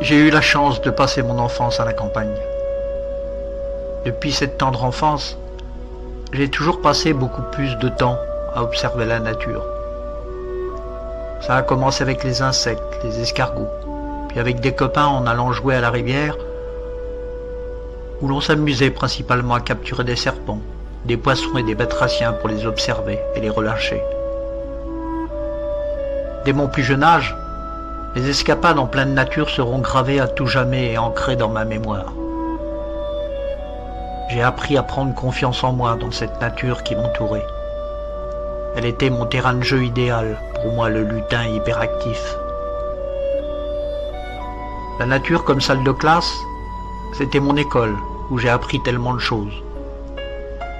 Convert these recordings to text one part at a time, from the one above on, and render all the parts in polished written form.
J'ai eu la chance de passer mon enfance à la campagne. Depuis cette tendre enfance, j'ai toujours passé beaucoup plus de temps à observer la nature. Ça a commencé avec les insectes, les escargots, puis avec des copains en allant jouer à la rivière, où l'on s'amusait principalement à capturer des serpents, des poissons et des batraciens pour les observer et les relâcher. Dès mon plus jeune âge, mes escapades en pleine nature seront gravées à tout jamais et ancrées dans ma mémoire. J'ai appris à prendre confiance en moi dans cette nature qui m'entourait. Elle était mon terrain de jeu idéal, pour moi le lutin hyperactif. La nature comme salle de classe, c'était mon école où j'ai appris tellement de choses.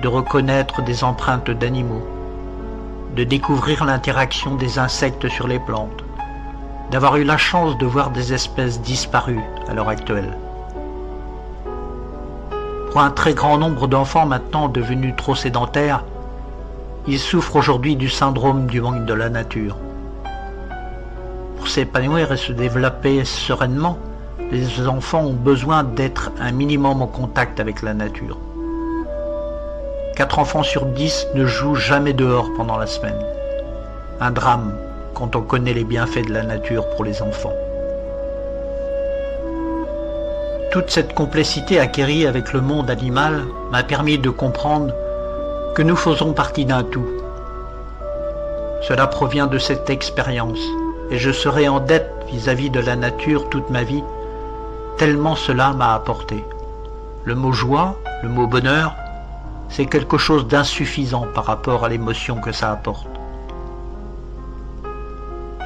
De reconnaître des empreintes d'animaux, de découvrir l'interaction des insectes sur les plantes, d'avoir eu la chance de voir des espèces disparues à l'heure actuelle. Pour un très grand nombre d'enfants maintenant devenus trop sédentaires, ils souffrent aujourd'hui du syndrome du manque de la nature. Pour s'épanouir et se développer sereinement, les enfants ont besoin d'être un minimum en contact avec la nature. 4 enfants sur 10 ne jouent jamais dehors pendant la semaine. Un drame quand on connaît les bienfaits de la nature pour les enfants. Toute cette complicité acquérie avec le monde animal m'a permis de comprendre que nous faisons partie d'un tout. Cela provient de cette expérience et je serai en dette vis-à-vis de la nature toute ma vie, tellement cela m'a apporté. Le mot joie, le mot bonheur, c'est quelque chose d'insuffisant par rapport à l'émotion que ça apporte.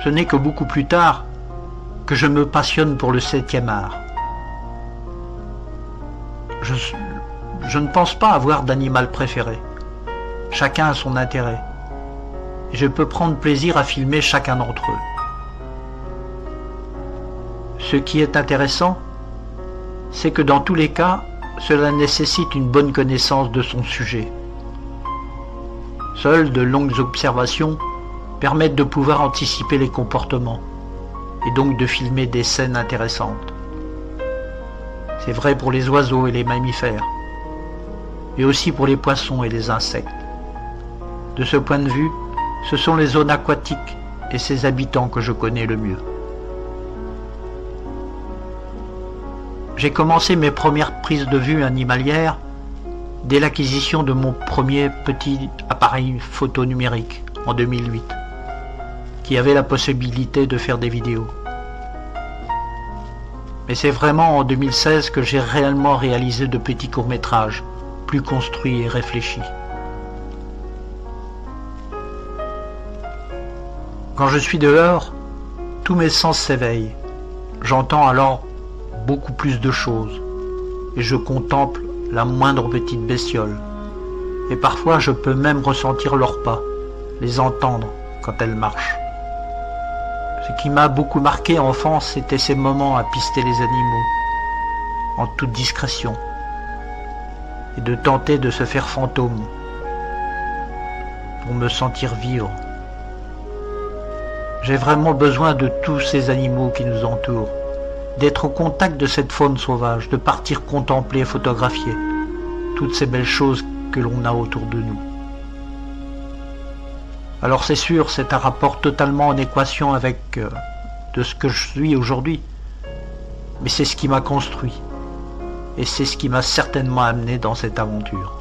Ce n'est que beaucoup plus tard que je me passionne pour le 7e art. Je ne pense pas avoir d'animal préféré. Chacun a son intérêt. Et je peux prendre plaisir à filmer chacun d'entre eux. Ce qui est intéressant, c'est que dans tous les cas, cela nécessite une bonne connaissance de son sujet. Seules de longues observations permettent de pouvoir anticiper les comportements et donc de filmer des scènes intéressantes. C'est vrai pour les oiseaux et les mammifères, et aussi pour les poissons et les insectes. De ce point de vue, ce sont les zones aquatiques et ses habitants que je connais le mieux. J'ai commencé mes premières prises de vue animalières dès l'acquisition de mon premier petit appareil photo numérique en 2008, qui avait la possibilité de faire des vidéos. Mais c'est vraiment en 2016 que j'ai réellement réalisé de petits courts-métrages, plus construits et réfléchis. Quand je suis dehors, tous mes sens s'éveillent. J'entends alors beaucoup plus de choses et je contemple la moindre petite bestiole. Et parfois je peux même ressentir leurs pas, les entendre quand elles marchent. Ce qui m'a beaucoup marqué enfant, c'était ces moments à pister les animaux, en toute discrétion, et de tenter de se faire fantôme, pour me sentir vivre. J'ai vraiment besoin de tous ces animaux qui nous entourent, d'être au contact de cette faune sauvage, de partir contempler et photographier toutes ces belles choses que l'on a autour de nous. Alors c'est sûr, c'est un rapport totalement en équation avec de ce que je suis aujourd'hui, mais c'est ce qui m'a construit, et c'est ce qui m'a certainement amené dans cette aventure.